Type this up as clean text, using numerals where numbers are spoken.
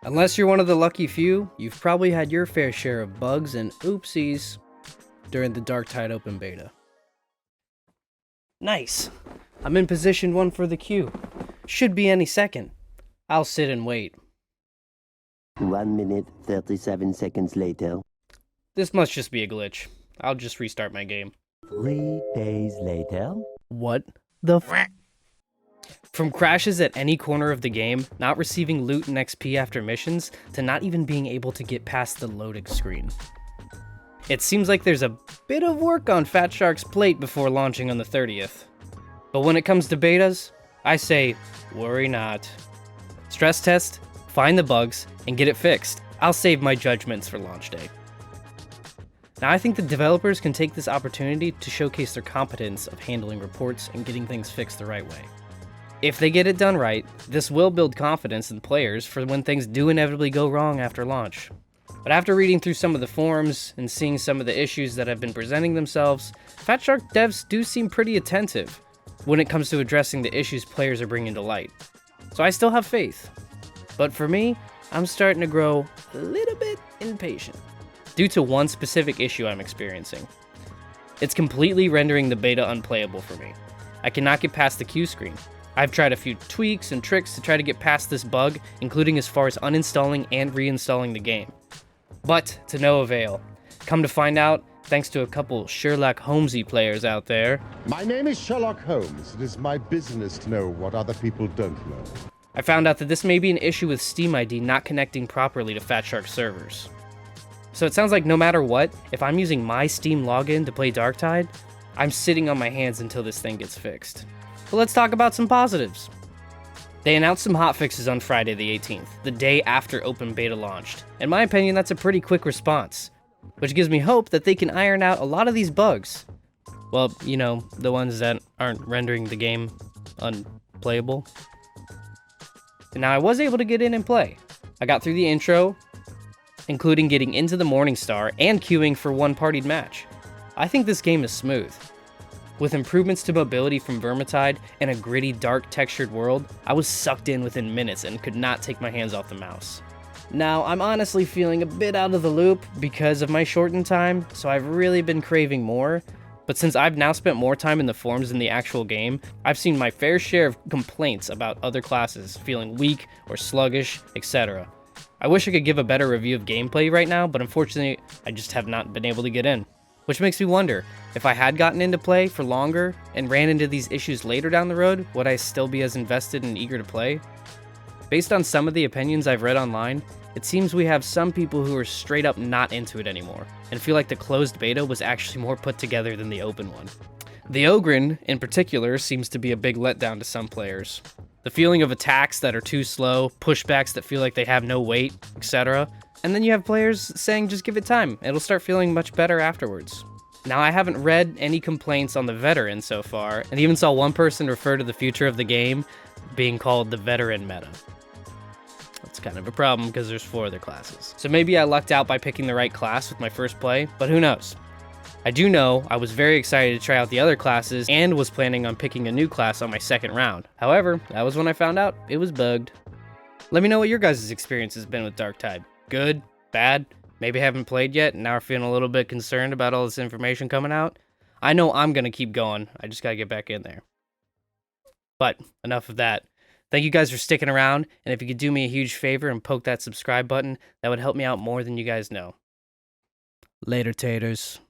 Unless you're one of the lucky few, you've probably had your fair share of bugs and oopsies during the Darktide Open Beta. Nice. I'm in position 1 for the queue. Should be any second. I'll sit and wait. 1 minute, 37 seconds later. This must just be a glitch. I'll just restart my game. 3 days later. What the f? From crashes at any corner of the game, not receiving loot and XP after missions, to not even being able to get past the loading screen. It seems like there's a bit of work on Fat Shark's plate before launching on the 30th. But when it comes to betas, I say, worry not. Stress test, find the bugs, and get it fixed. I'll save my judgments for launch day. Now I think the developers can take this opportunity to showcase their competence of handling reports and getting things fixed the right way. If they get it done right, this will build confidence in players for when things do inevitably go wrong after launch. But after reading through some of the forums and seeing some of the issues that have been presenting themselves, Fat Shark devs do seem pretty attentive when it comes to addressing the issues players are bringing to light. So I still have faith. But for me, I'm starting to grow a little bit impatient due to one specific issue I'm experiencing. It's completely rendering the beta unplayable for me. I cannot get past the queue screen. I've tried a few tweaks and tricks to try to get past this bug, including as far as uninstalling and reinstalling the game. But to no avail. Come to find out, thanks to a couple Sherlock Holmesy players out there. My name is Sherlock Holmes. It is my business to know what other people don't know. I found out that this may be an issue with Steam ID not connecting properly to Fat Shark servers. So it sounds like no matter what, if I'm using my Steam login to play Darktide, I'm sitting on my hands until this thing gets fixed. But let's talk about some positives. They announced some hotfixes on Friday the 18th, the day after Open Beta launched. In my opinion, that's a pretty quick response, which gives me hope that they can iron out a lot of these bugs. Well, you know, the ones that aren't rendering the game unplayable. Now, I was able to get in and play. I got through the intro, including getting into the Morningstar and queuing for one partied match. I think this game is smooth. With improvements to mobility from Vermintide and a gritty, dark, textured world, I was sucked in within minutes and could not take my hands off the mouse. Now, I'm honestly feeling a bit out of the loop because of my shortened time, so I've really been craving more. But since I've now spent more time in the forums than the actual game, I've seen my fair share of complaints about other classes feeling weak or sluggish, etc. I wish I could give a better review of gameplay right now, but unfortunately, I just have not been able to get in. Which makes me wonder, if I had gotten into play for longer and ran into these issues later down the road, would I still be as invested and eager to play? Based on some of the opinions I've read online, it seems we have some people who are straight up not into it anymore, and feel like the closed beta was actually more put together than the open one. The Ogren, in particular, seems to be a big letdown to some players. The feeling of attacks that are too slow, pushbacks that feel like they have no weight, etc. And then you have players saying just give it time, it'll start feeling much better afterwards. Now, I haven't read any complaints on the veteran so far, and even saw one person refer to the future of the game being called the veteran meta. That's kind of a problem because there's 4 other classes. So maybe I lucked out by picking the right class with my first play, but who knows? I do know I was very excited to try out the other classes and was planning on picking a new class on my second round. However, that was when I found out it was bugged. Let me know what your guys' experience has been with Darktide. Good? Bad? Maybe haven't played yet and now are feeling a little bit concerned about all this information coming out? I know I'm going to keep going. I just got to get back in there. But enough of that. Thank you guys for sticking around, and if you could do me a huge favor and poke that subscribe button, that would help me out more than you guys know. Later, taters.